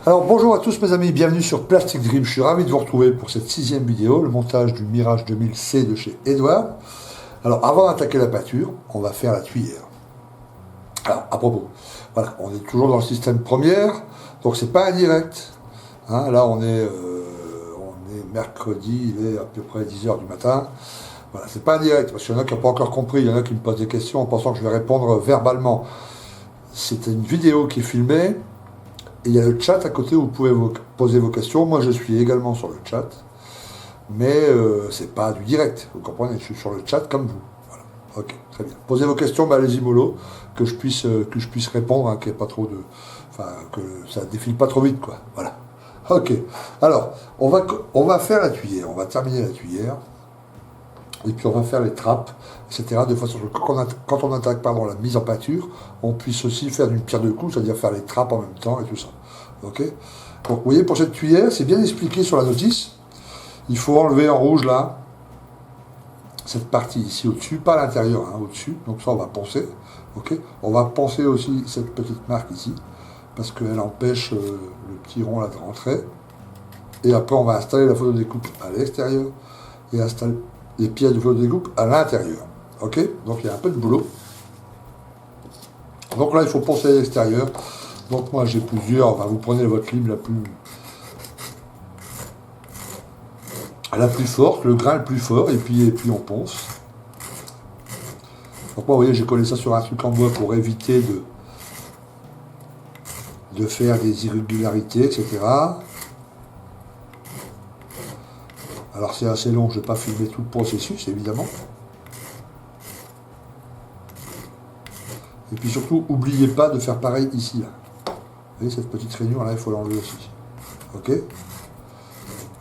Alors bonjour à tous mes amis, bienvenue sur Plastic Dream, je suis ravi de vous retrouver pour cette 6e vidéo, le montage du Mirage 2000C de chez Edouard. Alors avant d'attaquer la peinture, on va faire la tuyère. Alors à propos, voilà, on est toujours dans le système première, donc c'est pas un direct. Hein, là on est mercredi, il est à peu près 10h du matin. Voilà, c'est pas un direct, parce qu'il y en a qui n'ont pas encore compris, il y en a qui me posent des questions en pensant que je vais répondre verbalement. C'est une vidéo qui est filmée. Et il y a le chat à côté où vous pouvez poser vos questions. Moi, je suis également sur le chat. Mais c'est pas du direct. Vous comprenez, je suis sur le chat comme vous. Voilà. Ok, très bien. Posez vos questions, bah, allez-y mollo, que je puisse répondre, hein, qu'il n'y ait pas trop de. Enfin, que ça défile pas trop vite, quoi. Voilà. Ok. Alors, on va faire la tuyère. On va terminer la tuyère. Et puis on va faire les trappes, etc. De façon que quand on attaque la mise en peinture, on puisse aussi faire d'une pierre deux coups, c'est-à-dire faire les trappes en même temps et tout ça. Ok. Donc vous voyez, pour cette cuillère, c'est bien expliqué sur la notice. Il faut enlever en rouge là, cette partie ici au-dessus, pas à l'intérieur, hein, au-dessus. Donc ça on va poncer. Ok. On va poncer aussi cette petite marque ici, parce qu'elle empêche le petit rond là de rentrer. Et après on va installer la photo découpe à l'extérieur et installer les pièces de photo découpe à l'intérieur. Ok. Donc il y a un peu de boulot. Donc là il faut poncer à l'extérieur. Donc moi j'ai plusieurs. Enfin, vous prenez votre lime la plus forte, le grain le plus fort, et puis on ponce. Donc moi vous voyez j'ai collé ça sur un truc en bois pour éviter de faire des irrégularités, etc. Alors c'est assez long, je ne vais pas filmer tout le processus évidemment. Et puis surtout, n'oubliez pas de faire pareil ici. Là. Vous voyez cette petite rainure là, il faut l'enlever aussi. Ok.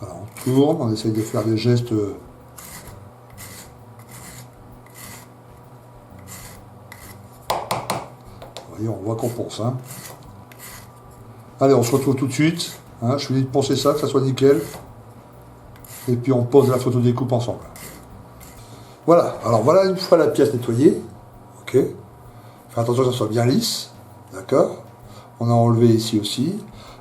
Voilà, on tourne, on essaye de faire des gestes. Vous voyez, on voit qu'on ponce. Hein. Allez, on se retrouve tout de suite. Hein, je finis de poncer ça, que ça soit nickel. Et puis on pose la photo découpe ensemble. Voilà, alors voilà une fois la pièce nettoyée. Ok. Faites attention que ça soit bien lisse. D'accord. On a enlevé ici aussi.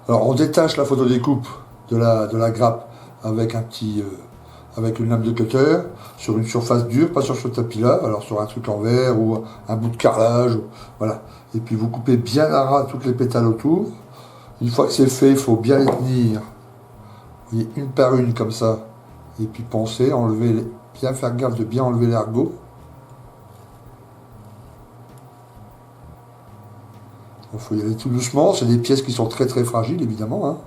Alors on détache la photo découpe de la grappe avec avec une lame de cutter sur une surface dure, pas sur ce tapis là, alors sur un truc en verre ou un bout de carrelage, voilà. Et puis vous coupez bien à ras toutes les pétales autour. Une fois que c'est fait, il faut bien les tenir, vous voyez, une par une comme ça, et puis poncer, bien faire gaffe de bien enlever l'ergot. Il faut y aller tout doucement, c'est des pièces qui sont très très fragiles évidemment. Hein.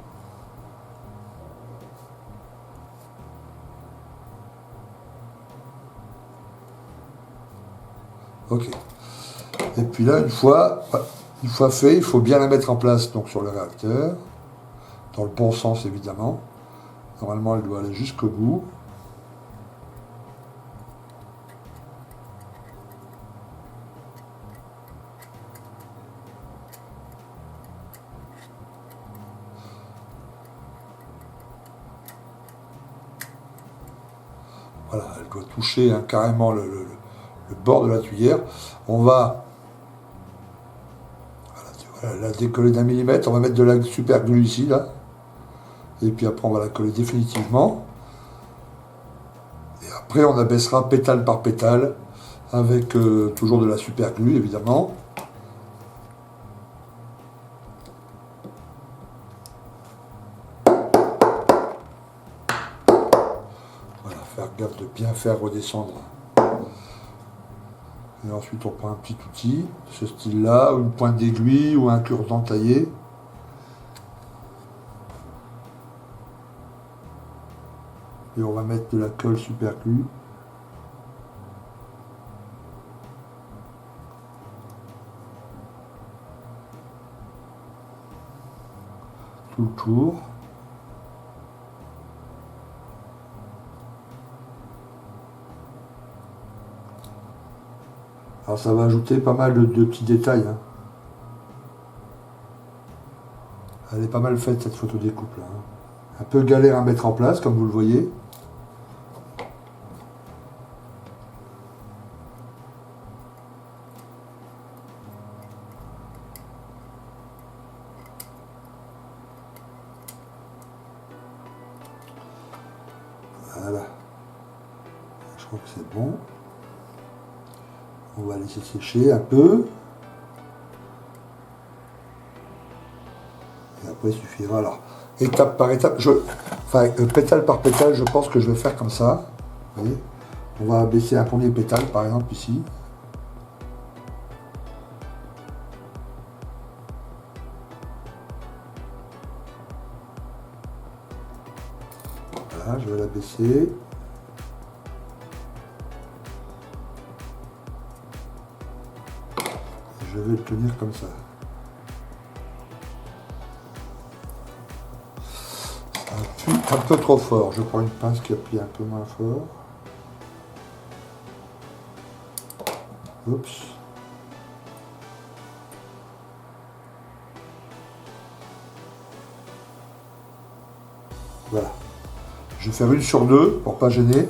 Ok. Et puis là, une fois fait, il faut bien la mettre en place donc sur le réacteur, dans le bon sens évidemment. Normalement, elle doit aller jusqu'au bout. Voilà, elle doit toucher hein, carrément le bord de la tuyère. On va la décoller d'un millimètre. On va mettre de la super glue ici, là. Et puis après, on va la coller définitivement. Et après, on abaissera pétale par pétale avec toujours de la super glue, évidemment. Voilà, faire gaffe de bien faire redescendre. Et ensuite, on prend un petit outil de ce style-là, ou une pointe d'aiguille, ou un cure-dent taillé. Et on va mettre de la colle super glue. Tout le tour. Alors ça va ajouter pas mal de petits détails. Hein. Elle est pas mal faite cette photo découpe là. Hein. Un peu galère à mettre en place comme vous le voyez. Voilà. Je crois que c'est bon. On va laisser sécher un peu. Et après, il suffira. Alors, étape par étape, pétale par pétale, je pense que je vais faire comme ça. Vous voyez, on va baisser un premier pétale, par exemple, ici. Voilà, je vais la baisser. Je vais le tenir comme ça. Ça appuie un peu trop fort. Je prends une pince qui appuie un peu moins fort. Oups. Voilà. Je vais faire une sur deux pour pas gêner.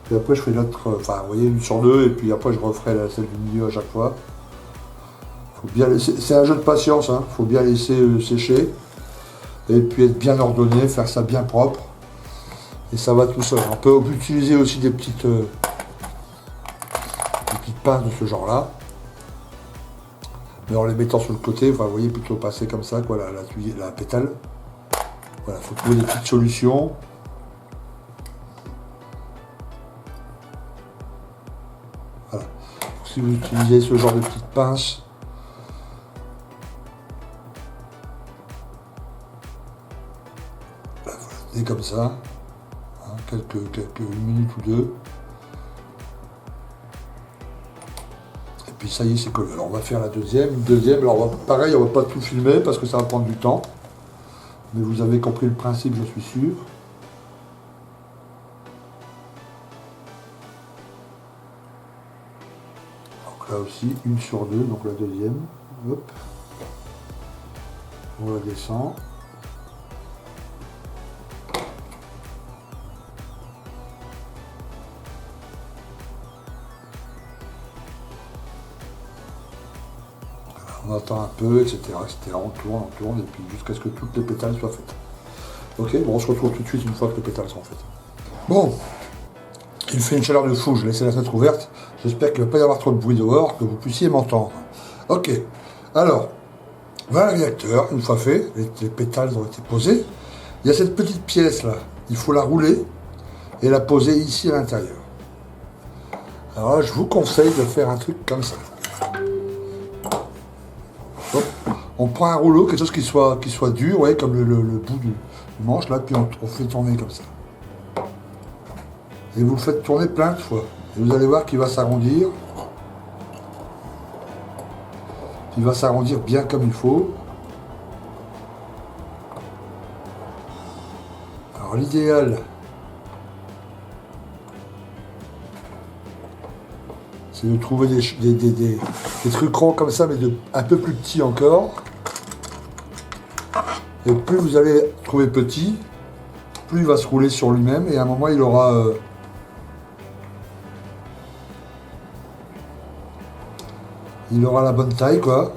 Puis après je fais l'autre, enfin vous voyez, une sur deux, et puis après je referai celle du milieu à chaque fois. Faut bien laisser, c'est un jeu de patience, hein. Faut bien laisser sécher. Et puis être bien ordonné, faire ça bien propre. Et ça va tout seul. On peut utiliser aussi des petites pinces de ce genre-là. Mais en les mettant sur le côté, enfin, vous voyez, plutôt passer comme ça, quoi, la pétale. Voilà, il faut trouver des petites solutions. Voilà. Si vous utilisez ce genre de petites pinces, voilà, vous comme ça, hein, quelques minutes ou deux. Et puis ça y est, c'est collé. Alors on va faire la deuxième. Une deuxième, alors pareil, on va pas tout filmer parce que ça va prendre du temps. Mais vous avez compris le principe, je suis sûr. Donc là aussi, une sur deux, donc la deuxième. Hop. On la descend. On attend un peu, etc., etc. On tourne, et puis jusqu'à ce que toutes les pétales soient faites. Ok, bon, on se retrouve tout de suite une fois que les pétales sont faites. Bon, il fait une chaleur de fou, je laisse la fenêtre ouverte. J'espère qu'il ne va pas y avoir trop de bruit dehors, que vous puissiez m'entendre. Ok, alors, voilà le réacteur, une fois fait, les pétales ont été posés. Il y a cette petite pièce là, il faut la rouler et la poser ici à l'intérieur. Alors là, je vous conseille de faire un truc comme ça. Hop. On prend un rouleau, quelque chose qui soit dur, ouais, comme le bout du manche là, puis on fait tourner comme ça. Et vous le faites tourner plein de fois. Et vous allez voir qu'il va s'arrondir. Il va s'arrondir bien comme il faut. Alors l'idéal, c'est de trouver des trucs ronds comme ça, mais un peu plus petits encore. Et plus vous allez trouver petit, plus il va se rouler sur lui-même, et à un moment il aura la bonne taille, quoi.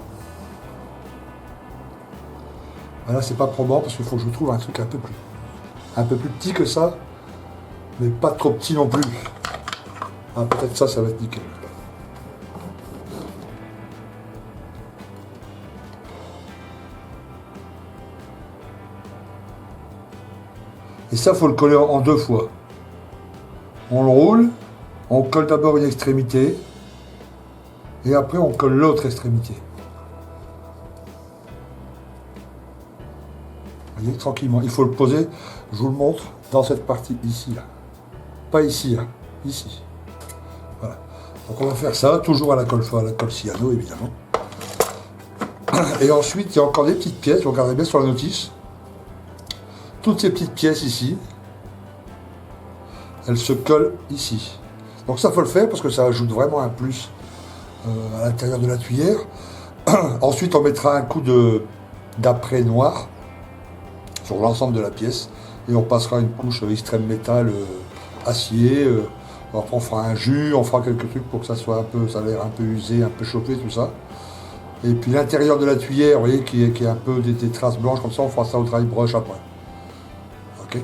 Là c'est pas probant parce qu'il faut que je trouve un truc un peu plus petit que ça, mais pas trop petit non plus. Ah, peut-être ça va être nickel. Et ça, faut le coller en deux fois. On le roule, on colle d'abord une extrémité, et après on colle l'autre extrémité. Vous voyez, tranquillement. Il faut le poser, je vous le montre, dans cette partie ici, là. Pas ici, là, ici. Voilà. Donc on va faire ça, toujours à la colle Cyano, évidemment. Et ensuite, il y a encore des petites pièces, vous regardez bien sur la notice. Toutes ces petites pièces ici, elles se collent ici. Donc ça, faut le faire parce que ça ajoute vraiment un plus à l'intérieur de la tuyère. Ensuite, on mettra un coup d'apprêt noir sur l'ensemble de la pièce et on passera une couche extrême métal acier. Après, on fera un jus, on fera quelques trucs pour que ça soit ça a l'air un peu usé, un peu chauffé, tout ça. Et puis l'intérieur de la tuyère, vous voyez, qui est un peu des traces blanches, comme ça, on fera ça au travail brush après. Ok.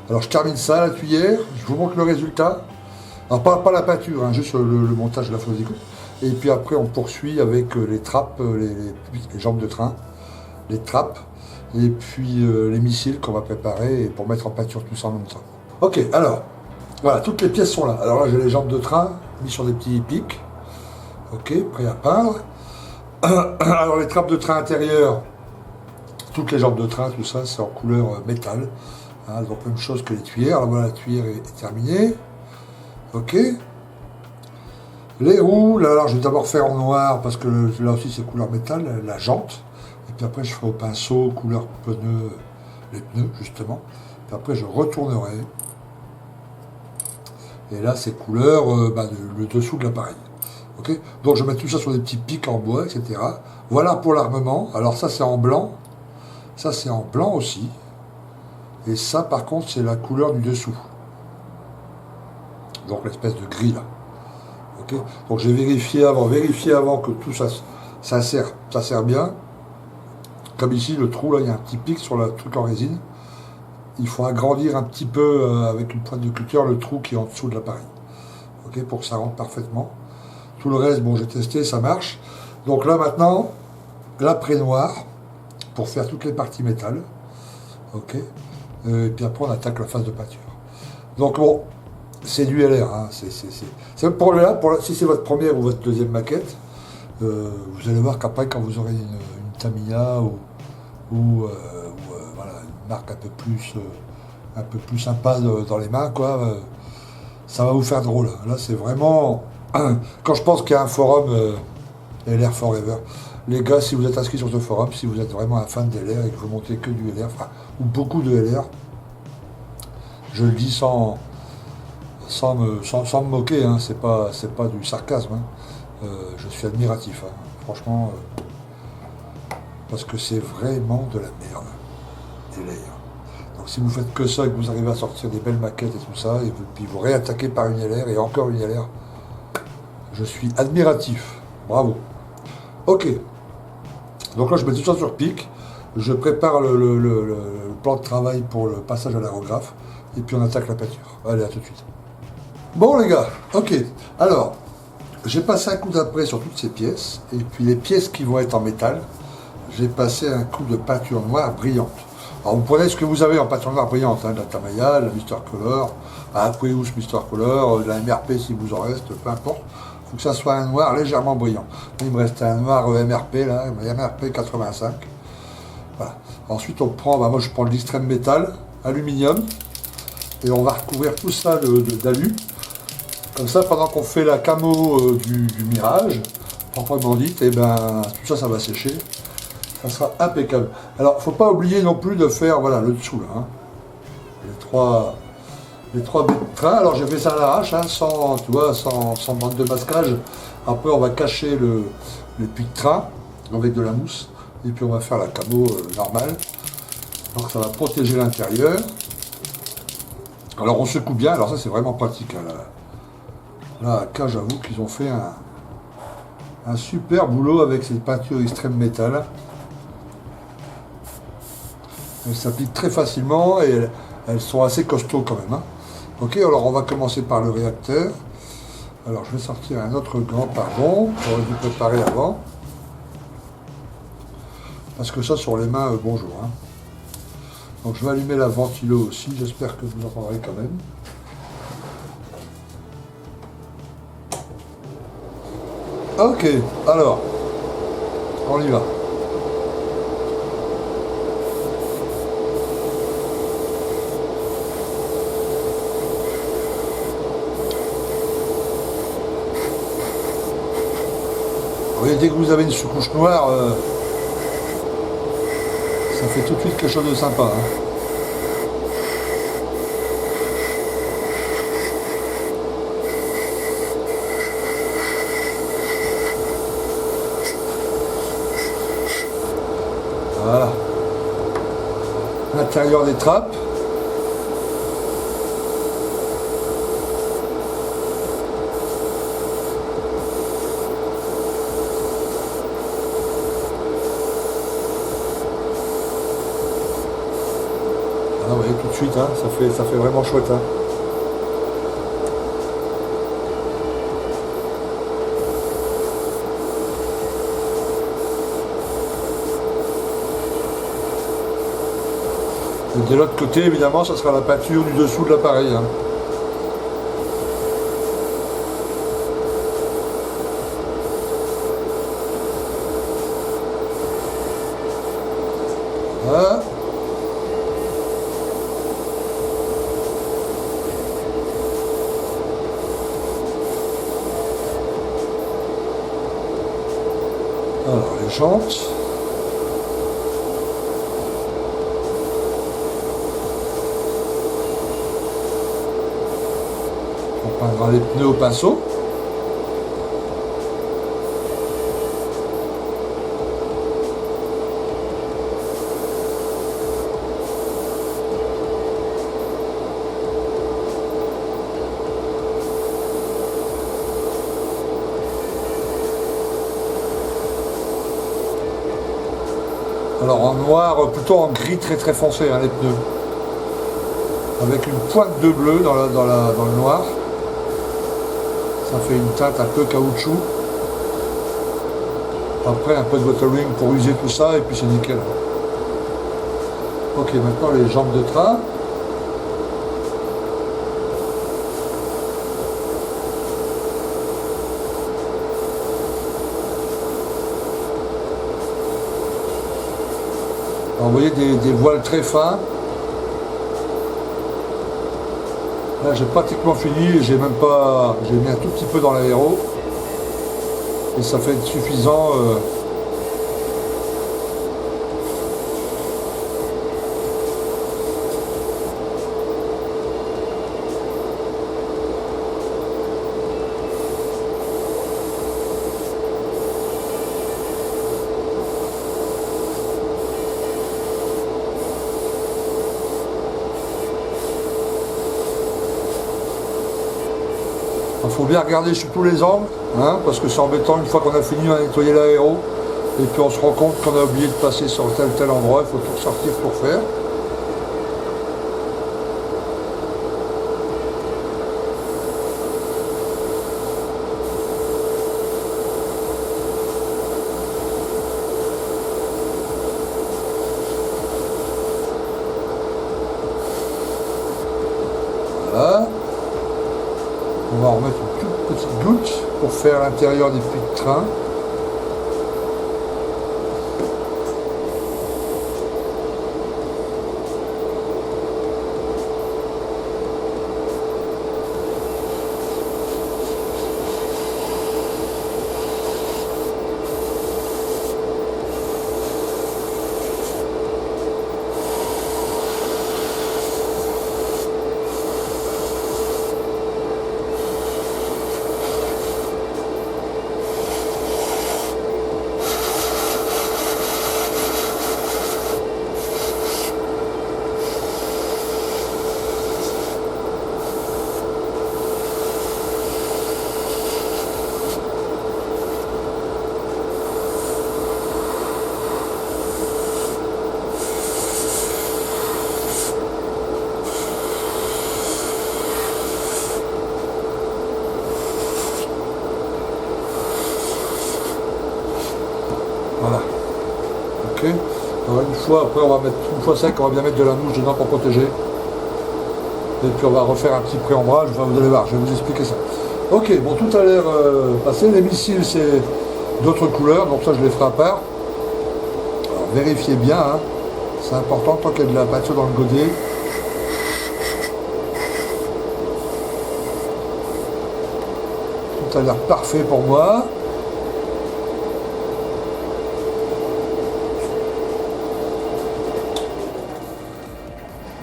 Alors je termine ça, la tuyère, je vous montre le résultat. Alors pas la peinture, hein, juste le montage de la fausse découpe. Et puis après on poursuit avec les trappes, les jambes de train, les trappes, et puis les missiles qu'on va préparer pour mettre en peinture tout ça en même temps. Ok, alors, voilà, toutes les pièces sont là. Alors là j'ai les jambes de train, mis sur des petits pics. Ok, prêt à peindre. Alors les trappes de train intérieures, toutes les jambes de train, tout ça, c'est en couleur métal. Hein, donc même chose que les tuyères. Alors voilà, la tuyère est terminée. Ok. Les roues, là, alors je vais d'abord faire en noir parce que là aussi c'est couleur métal, la jante. Et puis après je ferai au pinceau couleur pneu, les pneus justement. Puis après je retournerai. Et là c'est couleur le dessous de l'appareil. Ok. Donc je mets tout ça sur des petits pics en bois, etc. Voilà pour l'armement. Alors ça c'est en blanc. Ça c'est en blanc aussi. Et ça par contre c'est la couleur du dessous. Donc l'espèce de gris là. Okay. Donc j'ai vérifié avant que tout ça sert bien. Comme ici le trou là, il y a un petit pic sur le truc en résine. Il faut agrandir un petit peu avec une pointe de cutter le trou qui est en dessous de l'appareil. Okay, pour que ça rentre parfaitement. Tout le reste, bon j'ai testé, ça marche. Donc là maintenant, l'après-noir pour faire toutes les parties métal. Ok. Et puis après on attaque la phase de peinture. Donc bon. C'est du LR, hein. C'est pour là, si c'est votre première ou votre deuxième maquette, vous allez voir qu'après, quand vous aurez une Tamiya ou voilà, une marque un peu plus sympa dans les mains, quoi, ça va vous faire drôle. Là, c'est vraiment... Quand je pense qu'il y a un forum LR Forever, les gars, si vous êtes inscrits sur ce forum, si vous êtes vraiment un fan d'LR et que vous montez que du LR, ou beaucoup de LR, je le dis sans me moquer, hein, c'est pas du sarcasme, hein. Je suis admiratif, hein, franchement, parce que c'est vraiment de la merde, des layers. Donc si vous faites que ça et que vous arrivez à sortir des belles maquettes et tout ça, et puis vous réattaquez par une LR et encore une LR, je suis admiratif, bravo. Ok, donc là je mets tout ça sur pic, je prépare le plan de travail pour le passage à l'aérographe, et puis on attaque la peinture. Allez, à tout de suite. Bon les gars, ok, alors, j'ai passé un coup d'après sur toutes ces pièces, et puis les pièces qui vont être en métal, j'ai passé un coup de peinture noire brillante. Alors vous prenez ce que vous avez en peinture noire brillante, hein, de la Tamiya, la Mister Color, la Aqueous Mister Color, de la MRP si vous en reste, peu importe. Il faut que ça soit un noir légèrement brillant. Il me reste un noir MRP là, MRP 85. Voilà. Ensuite on prend, moi je prends de l'extrême métal, aluminium, et on va recouvrir tout ça d'alu. Comme ça, pendant qu'on fait la camo du Mirage, proprement dite, et tout ça va sécher. Ça sera impeccable. Alors, il ne faut pas oublier non plus de faire, voilà, le dessous, là. Hein. Les trois baies de train. Alors, j'ai fait ça à l'arrache, hein, sans bande de masquage. Après, on va cacher le puits de train avec de la mousse. Et puis, on va faire la camo normale. Donc, ça va protéger l'intérieur. Alors, on secoue bien. Alors, ça, c'est vraiment pratique, hein, là, j'avoue qu'ils ont fait un super boulot avec cette peinture extrême métal. Elles s'appliquent très facilement et elles sont assez costauds quand même. Hein. Ok, alors on va commencer par le réacteur. Alors je vais sortir un autre grand pardon, j'aurais dû préparer avant. Parce que ça sur les mains, bonjour. Hein. Donc je vais allumer la ventilo aussi, j'espère que vous entendrez quand même. Ok, alors, on y va. Vous voyez, dès que vous avez une sous-couche noire, ça fait tout de suite quelque chose de sympa. Hein. Voilà. L'intérieur des trappes. Ah ouais, tout de suite, hein, ça fait vraiment chouette. Hein. Et de l'autre côté, évidemment, ça sera la peinture du dessous de l'appareil. Hein. Voilà. Alors, les jantes. On peindra les pneus au pinceau. Alors en noir, plutôt en gris très très foncé, hein, les pneus. Avec une pointe de bleu dans le noir. Ça fait une teinte un peu caoutchouc. Après un peu de watering pour user tout ça et puis c'est nickel. Ok, maintenant les jambes de train. Alors, vous voyez des voiles très fins. Là j'ai pratiquement fini, j'ai mis un tout petit peu dans l'aéro. Et ça fait suffisant. Il faut bien regarder sur tous les angles, hein, parce que c'est embêtant une fois qu'on a fini, on a nettoyé l'aéro, et puis on se rend compte qu'on a oublié de passer sur tel endroit, il faut tout sortir pour faire. Voilà. On va en remettre une toute petite goutte pour faire l'intérieur des puits de train. Voilà. Ok. Alors une fois après, une fois sec, on va bien mettre de la mousse dedans pour protéger. Et puis on va refaire un petit préombrage. Enfin, vous allez voir, je vais vous expliquer ça. Ok, bon, tout a l'air passé. Les missiles, c'est d'autres couleurs, donc ça je les ferai à part. Alors vérifiez bien, hein. C'est important tant qu'il y a de la peinture dans le godet. Tout a l'air parfait pour moi.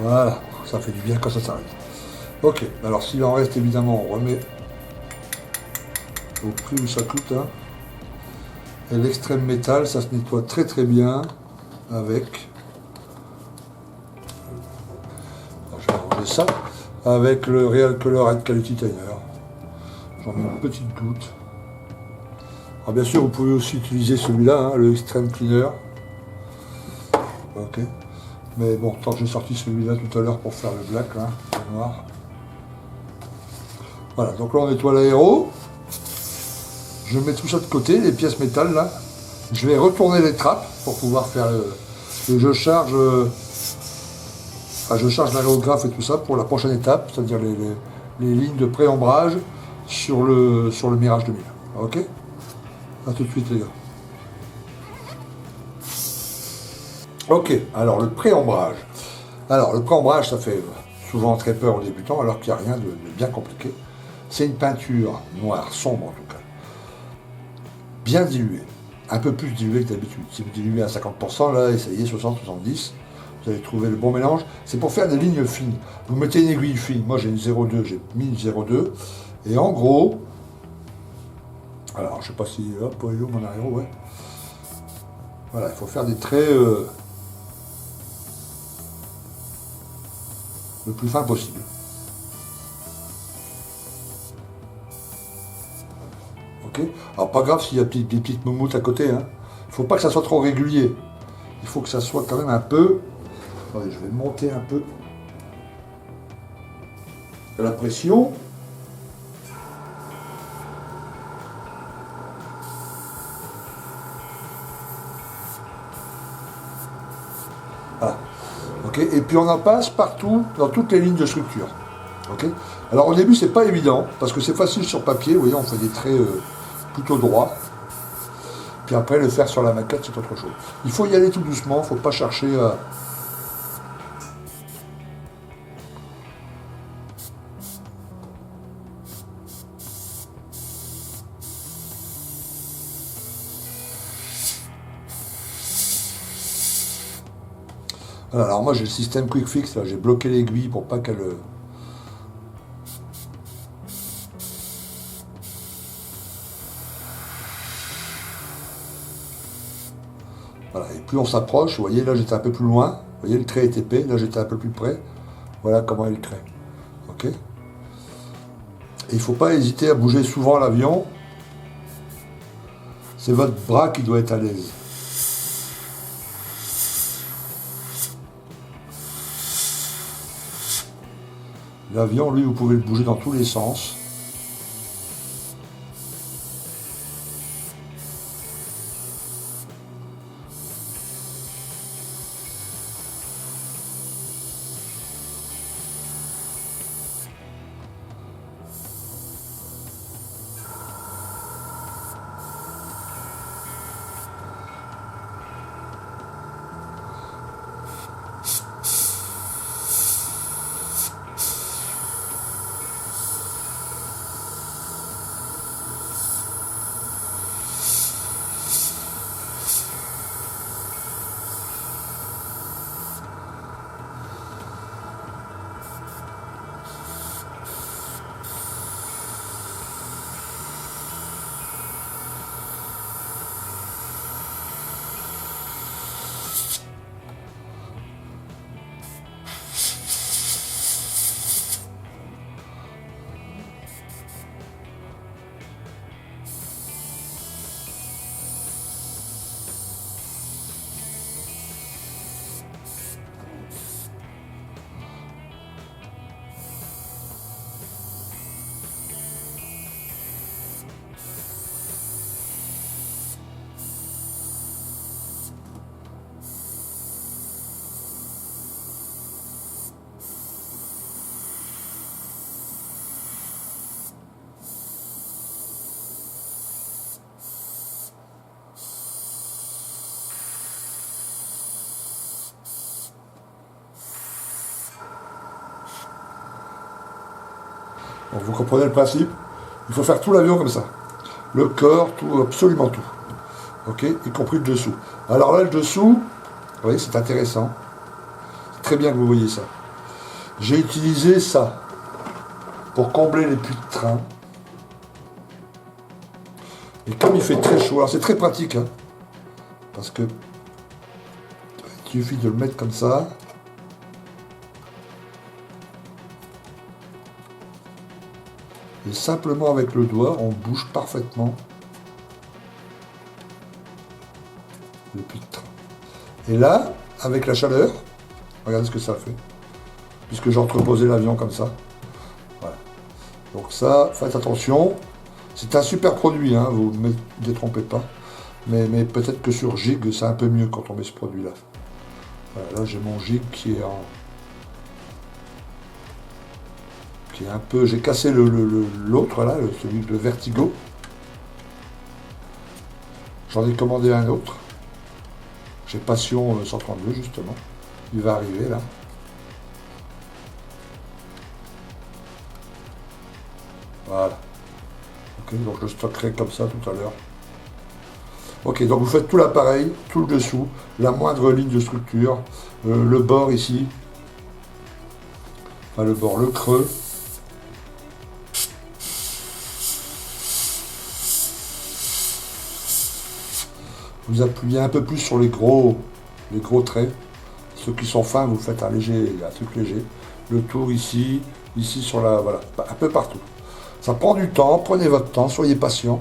Voilà, ça fait du bien quand ça s'arrête. Ok, alors s'il en reste, évidemment, on remet au prix où ça coûte. Hein. Et l'extrême métal, ça se nettoie très très bien avec. Alors, je vais ranger ça. Avec le Real Color and Quality Thinner. J'en mets une petite goutte. Alors bien sûr, vous pouvez aussi utiliser celui-là, hein, le Extreme Cleaner. Ok. Mais bon, tant que j'ai sorti celui-là tout à l'heure pour faire le black, là, le noir. Voilà, donc là on nettoie l'aéro. Je mets tout ça de côté, les pièces métal là. Je vais retourner les trappes pour pouvoir faire je charge l'aérographe et tout ça pour la prochaine étape, c'est-à-dire les lignes de pré-ombrage sur le Mirage 2000. Ok? A tout de suite les gars. Ok, alors le pré-ombrage. Alors le pré-ombrage, ça fait souvent très peur aux débutants, alors qu'il n'y a rien de bien compliqué. C'est une peinture noire, sombre en tout cas, bien diluée, un peu plus diluée que d'habitude. Si vous diluez à 50%, là, essayez 60-70, vous allez trouver le bon mélange. C'est pour faire des lignes fines. Vous mettez une aiguille fine, moi j'ai une 0,2, j'ai mis une 0,2, et en gros, alors je sais pas si, hop, mon aéro, ouais. Voilà, il faut faire des traits le plus fin possible. Ok. Alors pas grave s'il y a des petites moumoutes à côté. Hein. Il ne faut pas que ça soit trop régulier. Il faut que ça soit quand même un peu. Attendez, je vais monter un peu la pression. Voilà. Ok. Et puis on en passe partout, dans toutes les lignes de structure. Ok. Alors au début c'est pas évident, parce que c'est facile sur papier, vous voyez, on fait des traits plutôt droits. Puis après le faire sur la maquette c'est autre chose. Il faut y aller tout doucement, il ne faut pas chercher à. Voilà, alors moi j'ai le système Quick Fix, là, j'ai bloqué l'aiguille pour pas qu'elle. Voilà, et plus on s'approche, vous voyez là j'étais un peu plus loin, vous voyez le trait est épais, là j'étais un peu plus près, voilà comment est le trait. Ok. Et il ne faut pas hésiter à bouger souvent l'avion, c'est votre bras qui doit être à l'aise. L'avion, lui, vous pouvez le bouger dans tous les sens. Donc vous comprenez le principe, il faut faire tout l'avion comme ça. Le corps, tout, absolument tout. Ok, y compris le dessous. Alors là, le dessous, vous voyez, c'est intéressant. C'est très bien que vous voyez ça. J'ai utilisé ça pour combler les puits de train. Et comme il fait très chaud, alors c'est très pratique, hein, parce que il suffit de le mettre comme ça. Et simplement avec le doigt, on bouge parfaitement le puits de train. Et là, avec la chaleur, Regardez ce que ça fait. Puisque j'ai entreposé l'avion comme ça. Voilà. Donc ça, faites attention. C'est un super produit, hein, vous ne me détrompez pas. Mais peut-être que sur Gig, c'est un peu mieux quand on met ce produit-là. Voilà, là j'ai mon Gig qui est en... qui est un peu... J'ai cassé l'autre, là, celui de Vertigo. J'en ai commandé un autre. J'ai Passion 132, justement. Il va arriver, là. Voilà. Ok, donc je le stockerai comme ça tout à l'heure. Ok, donc vous faites tout l'appareil, tout le dessous, la moindre ligne de structure, le bord ici, enfin le bord, le creux. Vous appuyez un peu plus sur les gros traits. Ceux qui sont fins, vous faites un truc léger. Le tour ici, ici sur la, voilà, un peu partout. Ça prend du temps, prenez votre temps, soyez patient.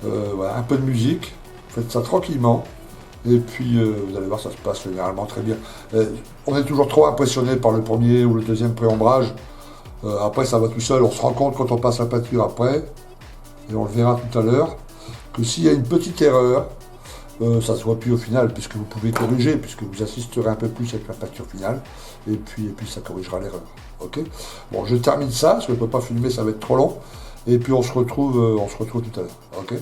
Voilà, un peu de musique, faites ça tranquillement. Et puis vous allez voir, ça se passe généralement très bien. On est toujours trop impressionné par le premier ou le deuxième pré-ombrage. Après, ça va tout seul. On se rend compte quand on passe la peinture après, et on le verra tout à l'heure, que s'il y a une petite erreur, ça se voit plus au final, puisque vous pouvez corriger, puisque vous assisterez un peu plus avec la peinture finale, et puis ça corrigera l'erreur. Ok. Bon, je termine ça, parce que je ne peux pas filmer, ça va être trop long. Et puis on se retrouve tout à l'heure. Ok.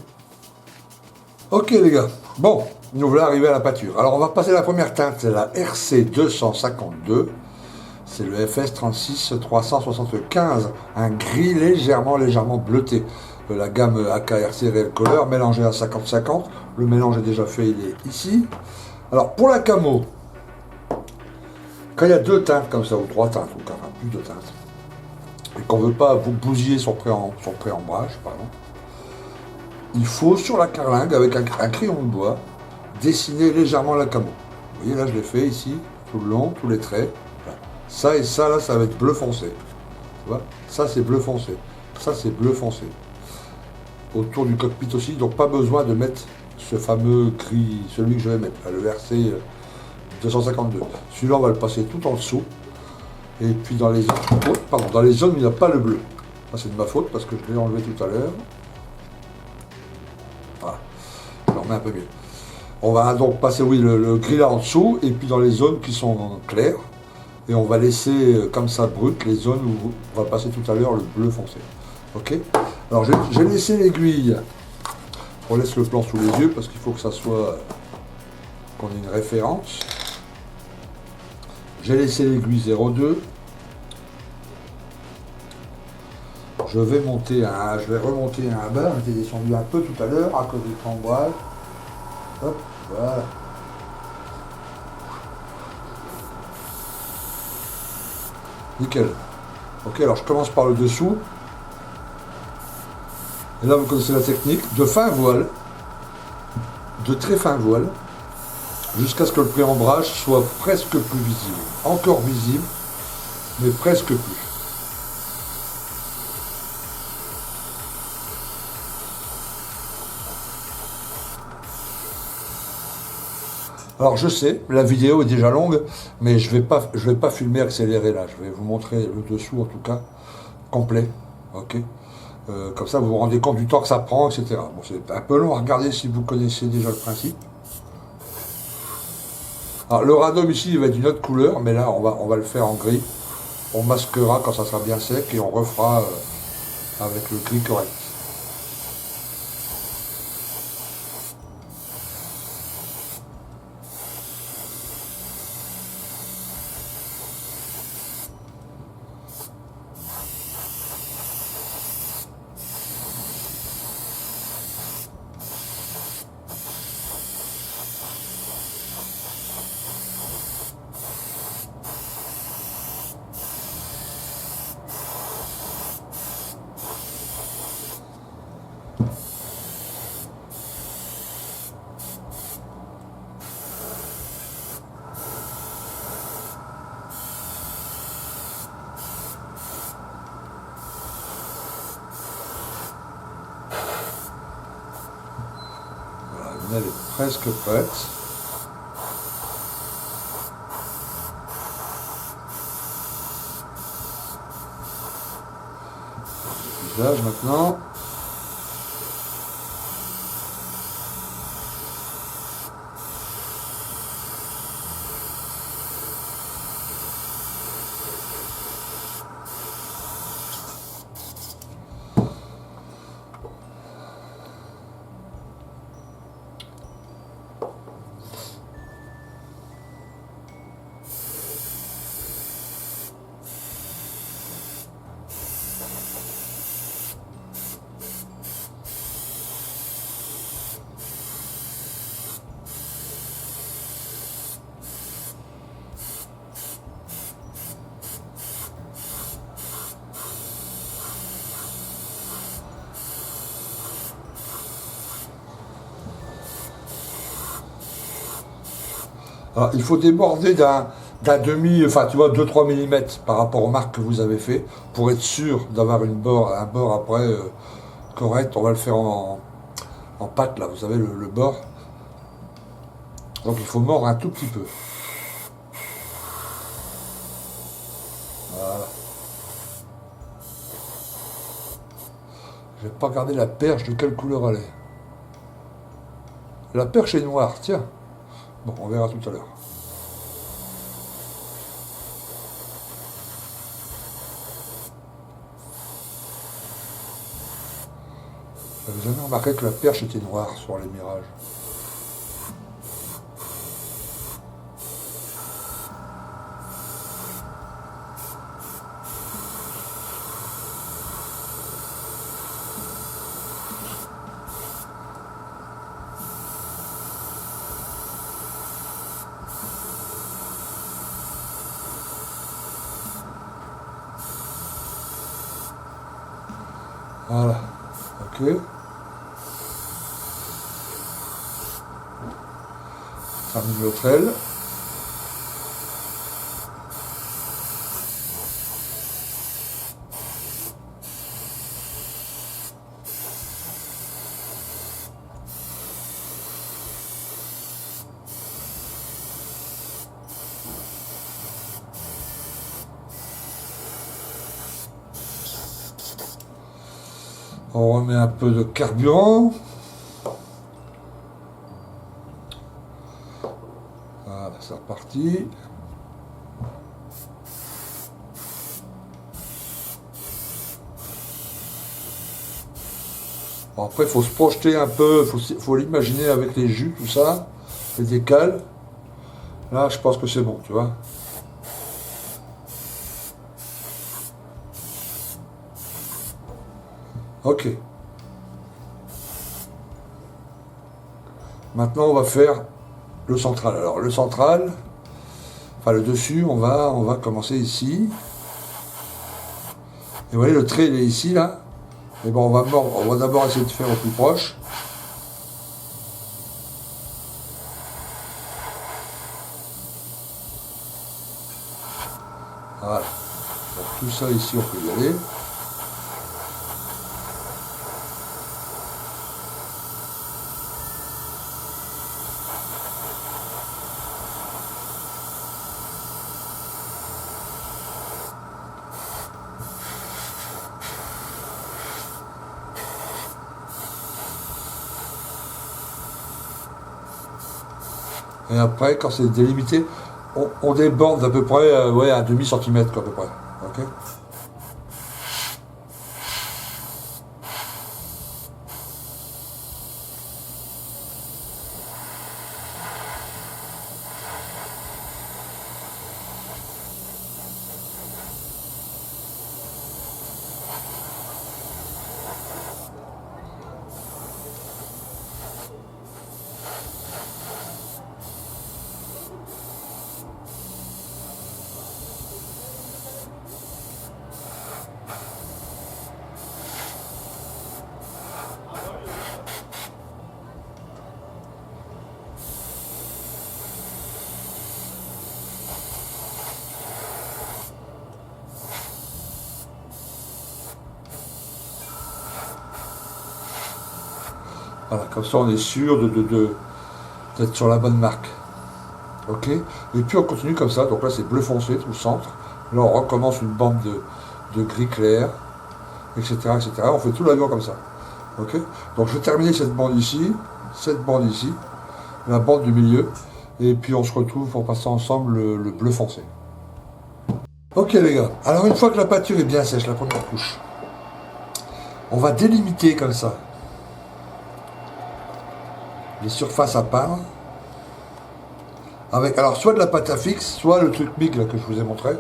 Ok les gars. Bon, nous voilà arrivés à la peinture. Alors on va passer la première teinte, c'est la RC 252. C'est le FS 36 375, un gris légèrement bleuté. La gamme AKRC Real Color mélangée à 50-50. Le mélange est déjà fait, il est ici. Alors pour la camo, quand il y a deux teintes comme ça, ou trois teintes, ou enfin plus de teintes, et qu'on ne veut pas vous bousiller son pré-ombrage, pardon, il faut sur la carlingue, avec un crayon de bois, dessiner légèrement la camo. Vous voyez là, je l'ai fait ici, tout le long, tous les traits. Voilà. Ça et ça, là, ça va être bleu foncé. Tu vois, ça c'est bleu foncé. Ça c'est bleu foncé. Autour du cockpit aussi, donc pas besoin de mettre ce fameux gris, celui que je vais mettre, là, le RC 252. Celui-là, on va le passer tout en dessous. Et puis dans les zones où il n'y a pas le bleu. Ça c'est de ma faute parce que je l'ai enlevé tout à l'heure. Voilà. Je le remets un peu mieux. On va donc passer, oui, le gris là en dessous, et puis dans les zones qui sont claires. Et on va laisser comme ça brut les zones où on va passer tout à l'heure le bleu foncé. Ok. Alors j'ai laissé l'aiguille. On laisse le plan sous les yeux parce qu'il faut que ça soit, qu'on ait une référence. J'ai laissé l'aiguille 0,2. Je vais remonter un bas. On était descendu un peu tout à l'heure à cause du cambrage. Hop, voilà. Nickel. Ok, alors je commence par le dessous. Et là, vous connaissez la technique de fin voile, de très fin voile, jusqu'à ce que le pré-ombrage soit presque plus visible. Encore visible, mais presque plus. Alors je sais, la vidéo est déjà longue, mais je vais pas filmer accéléré là. Je vais vous montrer le dessous en tout cas, complet. Ok. Comme ça, vous vous rendez compte du temps que ça prend, etc. Bon, c'est un peu long à regarder si vous connaissez déjà le principe. Alors, le radome ici, il va être d'une autre couleur, mais là, on va le faire en gris. On masquera quand ça sera bien sec et on refera avec le gris correct. Elle est presque prête. visage maintenant. Alors, il faut déborder d'un demi, enfin tu vois, 2-3 mm par rapport aux marques que vous avez fait, pour être sûr d'avoir un bord après correct. On va le faire en pâte là, vous savez, le bord. Donc il faut mordre un tout petit peu. Voilà. Je vais pas regarder la perche, de quelle couleur elle est. La perche est noire, tiens. Bon, on verra tout à l'heure. J'avais jamais remarqué que la perche était noire sur les mirages. Voilà, ok. Termine l'autre aile. On remet un peu de carburant. Voilà, c'est reparti. Bon, après, il faut se projeter un peu, faut l'imaginer avec les jus, tout ça, les décales. Là, je pense que c'est bon, tu vois. Ok. Maintenant, on va faire le central. Alors, le central, enfin le dessus, on va commencer ici. Et vous voyez, le trait, il est ici, là. Et bon, on va d'abord essayer de faire au plus proche. Voilà. Donc, tout ça ici, on peut y aller. Et après, quand c'est délimité, on déborde d'à peu près ouais, un demi-centimètre, à peu près. Ok. Voilà, comme ça on est sûr d'être sur la bonne marque. Ok. Et puis on continue comme ça. Donc là c'est bleu foncé tout le centre. Là on recommence une bande de gris clair. etc., etc. On fait tout l'avion comme ça. Ok. Donc je vais terminer cette bande ici, la bande du milieu, et puis on se retrouve pour passer ensemble le bleu foncé. Ok les gars, alors une fois que la peinture est bien sèche, la première couche, on va délimiter comme ça les surfaces à peindre, avec alors soit de la pâte à fixe, soit le truc MIG là, que je vous ai montré,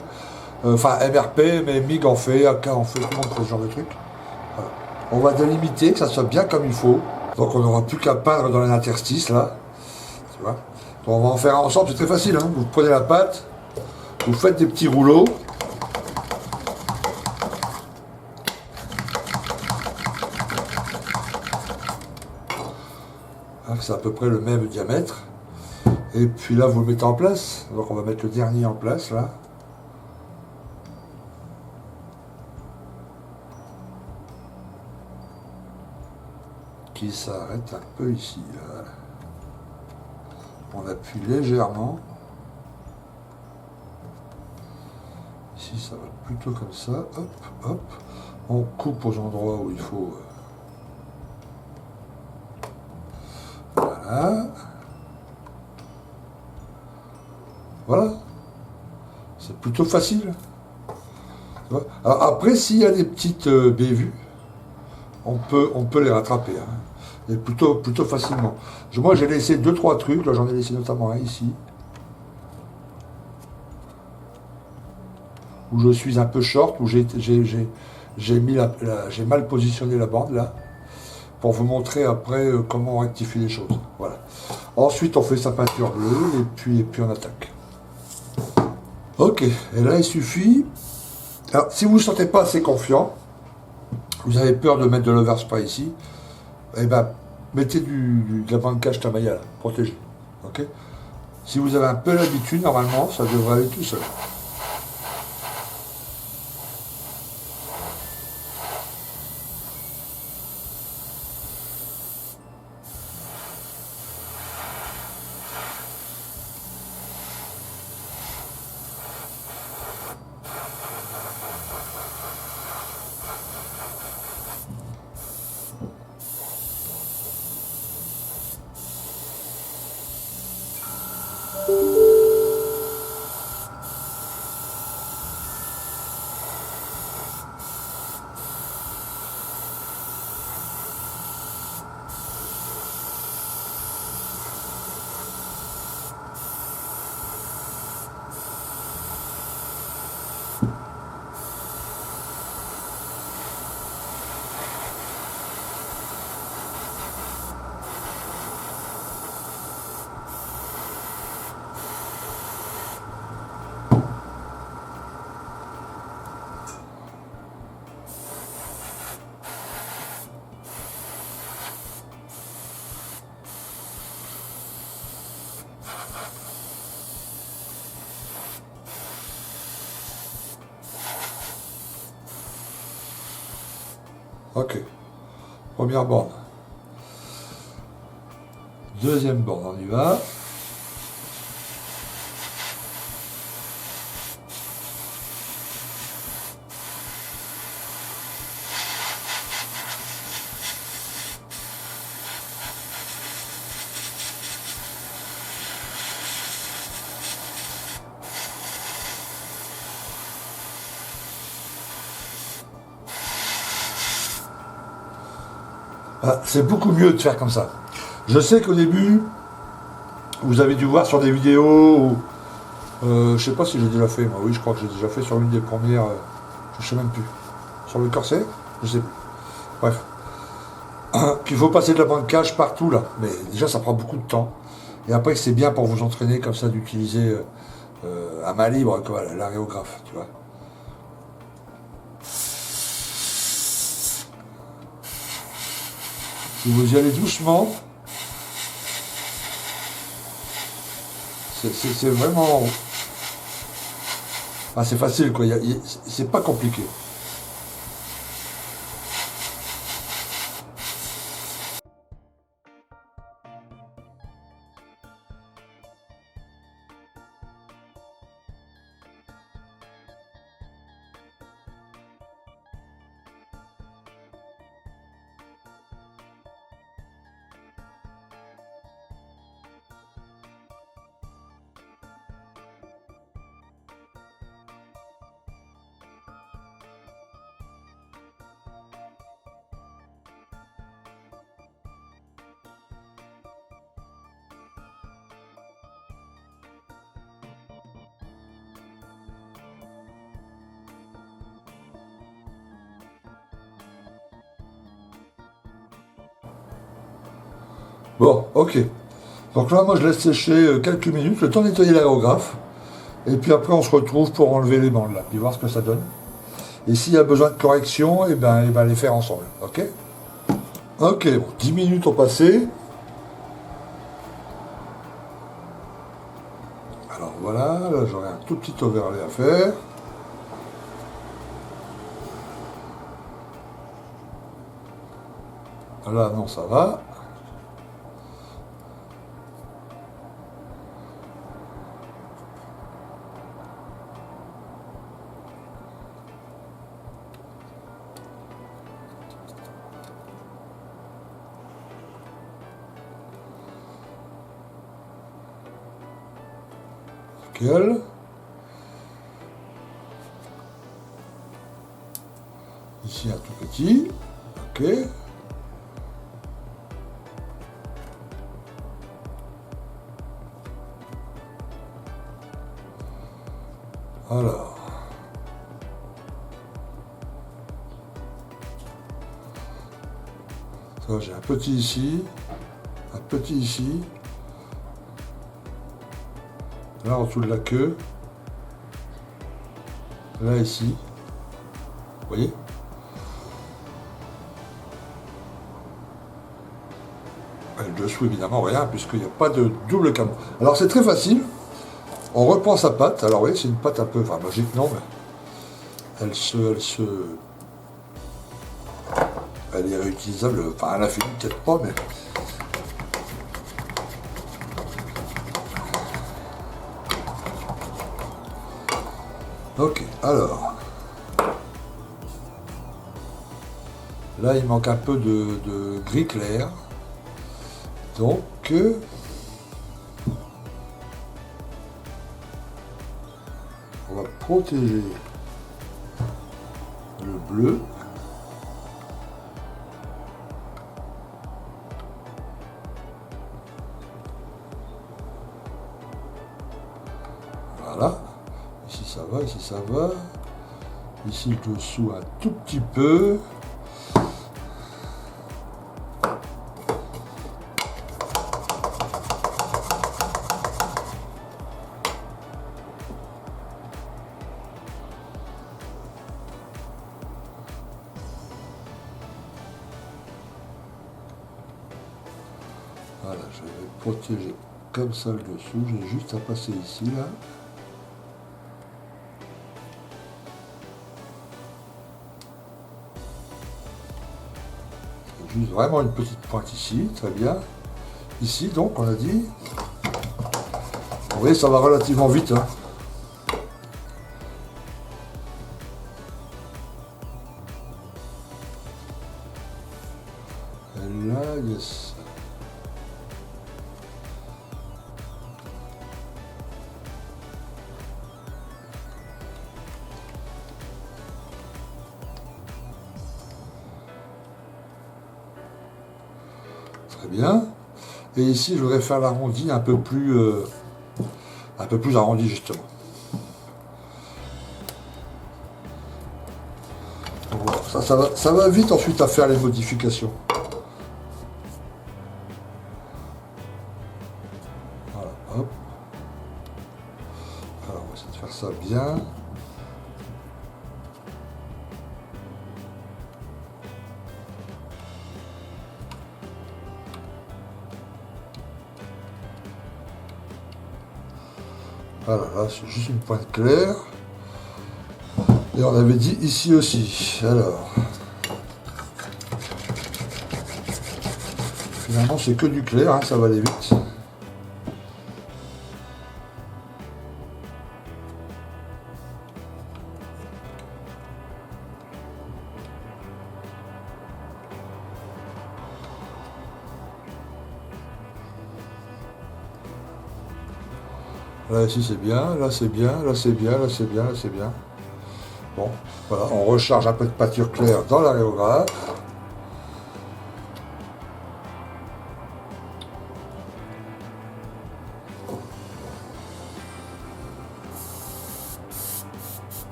enfin MRP, mais MIG en fait, AK en fait, tout le monde fait ce genre de truc. Voilà. On va délimiter, que ça soit bien comme il faut, donc on n'aura plus qu'à peindre dans les interstices là, tu vois. Donc on va en faire un ensemble, c'est très facile, hein. Vous prenez la pâte, vous faites des petits rouleaux, hein, c'est à peu près le même diamètre. Et puis là, vous le mettez en place. Donc on va mettre le dernier en place, là. Qui s'arrête un peu ici, là. On appuie légèrement. Ici, ça va plutôt comme ça. Hop, hop. On coupe aux endroits où il faut. Voilà. Voilà. C'est plutôt facile. Alors après, s'il y a des petites bévues, on peut les rattraper. Hein. Et plutôt facilement. Moi, j'ai laissé 2-3 trucs. Là, j'en ai laissé notamment un ici. Où je suis un peu short, où j'ai mal positionné la bande, là. Pour vous montrer après comment on rectifie les choses. Voilà. Ensuite, on fait sa peinture bleue, et puis on attaque. Ok. Et là, il suffit... Alors, si vous ne vous sentez pas assez confiant, vous avez peur de mettre de l'overspray ici, eh ben, mettez de la bande cache Tamiya, là, protégée. Ok. Si vous avez un peu l'habitude, normalement, ça devrait aller tout seul. Ok. Première borne. Deuxième borne, on y va. Ah, c'est beaucoup mieux de faire comme ça. Je sais qu'au début, vous avez dû voir sur des vidéos, je sais pas si j'ai déjà fait, moi oui je crois que j'ai déjà fait sur une des premières, je sais même plus. Sur le corset, je sais plus. Bref. Qu'il faut passer de la bande cache partout là. Mais déjà ça prend beaucoup de temps. Et après c'est bien pour vous entraîner comme ça d'utiliser à main libre quoi, l'aréographe, tu vois. Si vous y allez doucement, c'est vraiment... Ah, c'est facile quoi, c'est pas compliqué. Bon, ok. Donc là, moi, je laisse sécher quelques minutes, le temps de nettoyer l'aérographe. Et puis après, on se retrouve pour enlever les bandes, là, puis voir ce que ça donne. Et s'il y a besoin de correction, et ben les faire ensemble. Ok? Ok, bon, 10 minutes ont passé. Alors voilà, là j'aurai un tout petit overlay à faire. Là, non, ça va. Nickel. Ici un tout petit. Ok. Alors. Ça, j'ai un petit ici. Un petit ici. Là en dessous de la queue. Là ici. Vous voyez? Et le dessous évidemment rien puisqu'il n'y a pas de double canon. Alors c'est très facile. On reprend sa pâte. Alors oui, c'est une pâte un peu, enfin magique non, mais elle est réutilisable. Enfin, elle a fini peut-être pas, mais ok. Alors là, il manque un peu de gris clair, donc on va protéger le bleu. Voilà. Ici ça va, ici ça va. Ici le dessous un tout petit peu. Voilà, je vais protéger comme ça le dessous. J'ai juste à passer ici là. Juste vraiment une petite pointe ici, très bien. Ici donc on a dit. Vous voyez, ça va relativement vite. Hein. Et là, yes. Très bien. Et ici, je voudrais faire l'arrondi un peu plus arrondi justement. Donc voilà, ça va vite ensuite à faire les modifications. Voilà, hop. Alors, on va essayer de faire ça bien. Voilà, là, c'est juste une pointe claire. Et on avait dit ici aussi. Alors, finalement, c'est que du clair, hein, ça va aller vite. Là, ici, c'est bien, là, c'est bien, là, c'est bien, là, c'est bien, là, c'est bien. Bon, voilà, on recharge un peu de peinture claire dans l'aréographe.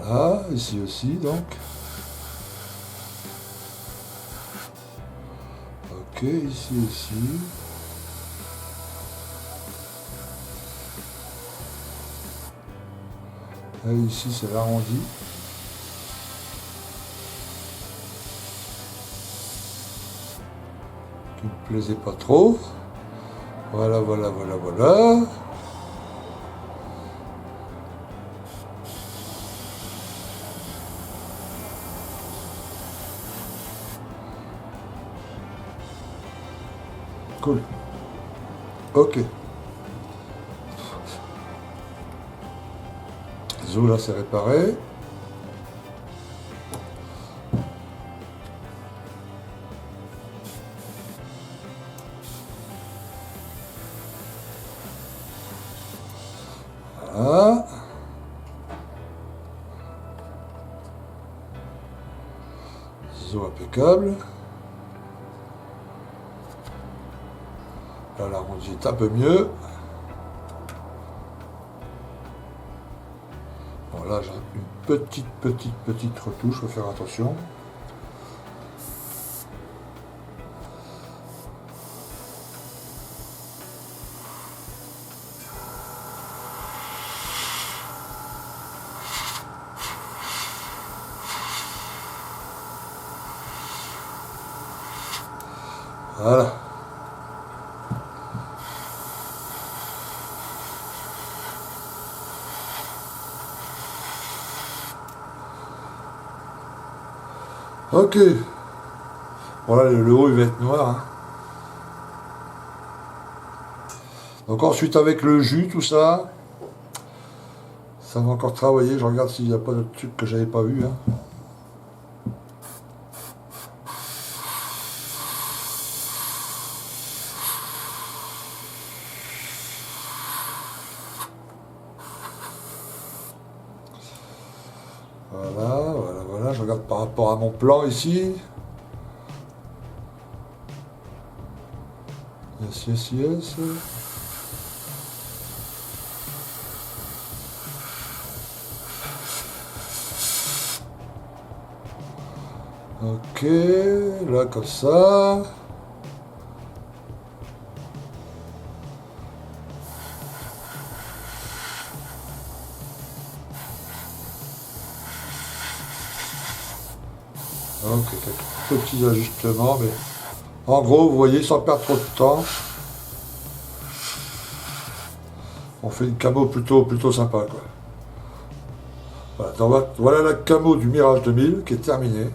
Voilà, ici aussi donc. Ok, ici aussi. Et ici c'est l'arrondi. Qui me plaisait pas trop. Voilà, voilà, voilà, voilà. Cool. Ok. Zo là c'est réparé. Voilà. Zo impeccable. Là l'arrondi est un peu mieux. Bon là j'ai une petite retouche, faut faire attention. Voilà. Ok. Voilà, le haut il va être noir. Hein. Donc ensuite avec le jus, tout ça, ça va encore travailler. Je regarde s'il n'y a pas d'autres trucs que j'avais pas vu. Hein. Voilà, voilà, voilà. Je regarde par rapport à mon plan ici. Yes, yes, yes. Ok, là comme ça. Ok, quelques petits ajustements, mais en gros, vous voyez, sans perdre trop de temps, on fait une camo plutôt sympa, quoi. Voilà, voilà la camo du Mirage 2000 qui est terminée.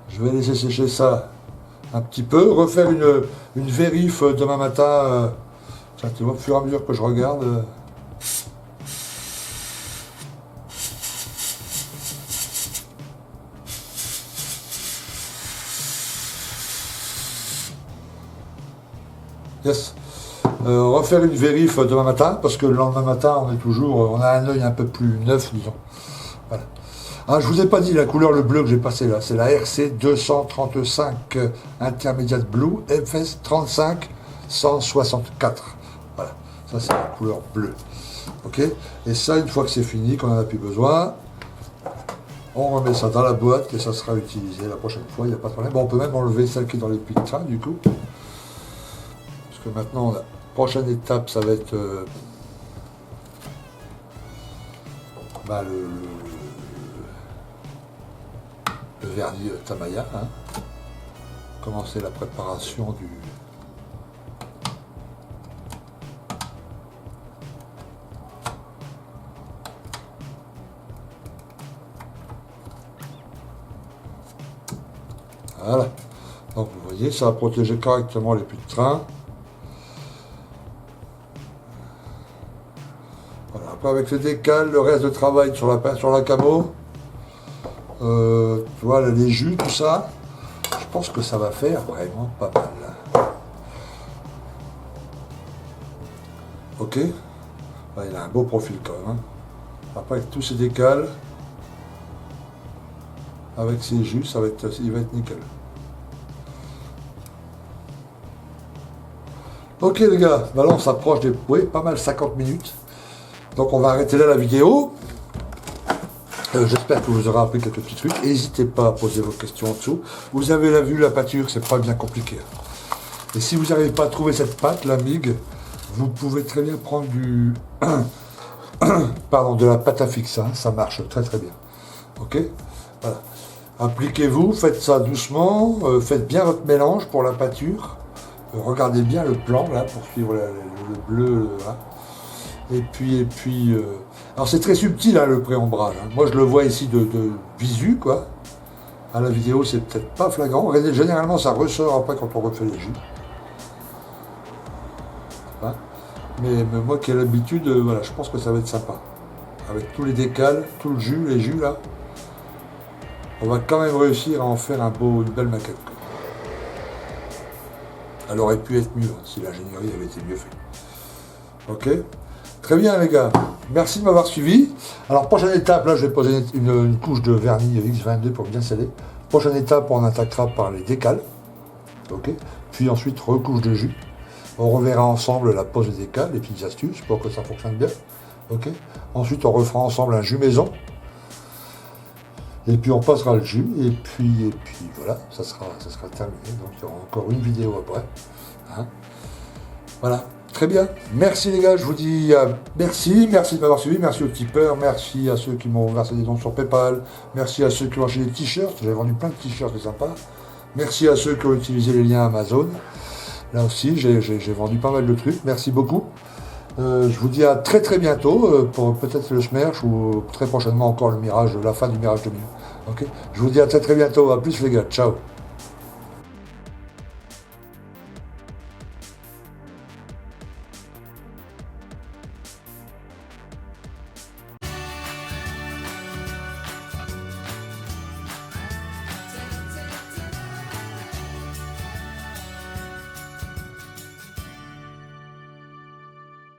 Je vais laisser sécher ça un petit peu, refaire une vérif demain matin, tu vois, au fur et à mesure que je regarde. Yes. Refaire une vérif demain matin, parce que le lendemain matin, on a un œil un peu plus neuf, disons. Voilà. Ah, je vous ai pas dit la couleur, le bleu que j'ai passé là, c'est la RC 235 Intermediate Blue FS 35 164. Voilà, ça c'est la couleur bleue. Ok. Et ça, une fois que c'est fini, qu'on en a plus besoin, on remet ça dans la boîte et ça sera utilisé la prochaine fois, il n'y a pas de problème. Bon, on peut même enlever celle qui est dans les puits de train du coup. Parce que maintenant, la prochaine étape, ça va être le vernis Tamiya. Hein. Commencer la préparation du... Voilà. Donc vous voyez, ça va protéger correctement les puits de train. Voilà. Après avec les décals, le reste de travail sur la camo, tu vois, les jus, tout ça, je pense que ça va faire vraiment pas mal. Ok. Ouais, il a un beau profil quand même. Hein. Après avec tous ces décals, avec ces jus, il va être nickel. Ok les gars, bah là on s'approche des... Oui, pas mal 50 minutes. Donc on va arrêter là la vidéo. J'espère que vous aurez appris quelques petits trucs. N'hésitez pas à poser vos questions en dessous. Vous avez vu la pâture, c'est pas bien compliqué. Et si vous n'arrivez pas à trouver cette pâte, la MIG, vous pouvez très bien prendre du... Pardon, de la pâte à fixe, hein. Ça marche très très bien. Ok, voilà. Appliquez-vous, faites ça doucement, faites bien votre mélange pour la pâture. Regardez bien le plan là pour suivre le bleu. Là. Et puis, alors c'est très subtil hein, le pré-ombrage. Hein. Moi je le vois ici de visu quoi. À la vidéo c'est peut-être pas flagrant. Généralement ça ressort après quand on refait les jus. Hein. Mais moi qui ai l'habitude, voilà, je pense que ça va être sympa. Avec tous les décals, tout le jus, les jus là. On va quand même réussir à en faire une belle maquette. Quoi. Elle aurait pu être mieux hein, si l'ingénierie avait été mieux faite. Ok. Très bien les gars, merci de m'avoir suivi. Alors prochaine étape, là je vais poser une couche de vernis X22 pour bien sceller. Prochaine étape, on attaquera par les décals. Ok. Puis ensuite recouche de jus. On reverra ensemble la pose des décals, les petites astuces pour que ça fonctionne bien. Ok. Ensuite on refera ensemble un jus maison. Et puis on passera le jus, et puis voilà, ça sera terminé. Donc il y aura encore une vidéo après. Hein. Voilà. Très bien, merci les gars, je vous dis merci de m'avoir suivi, merci aux tipeurs, merci à ceux qui m'ont versé des dons sur Paypal, merci à ceux qui ont acheté des t-shirts, j'ai vendu plein de t-shirts, c'est sympa, merci à ceux qui ont utilisé les liens Amazon, là aussi j'ai vendu pas mal de trucs, merci beaucoup, je vous dis à très très bientôt pour peut-être le Smerch ou très prochainement encore le Mirage, la fin du Mirage 2000, ok, je vous dis à très très bientôt, à plus les gars, ciao.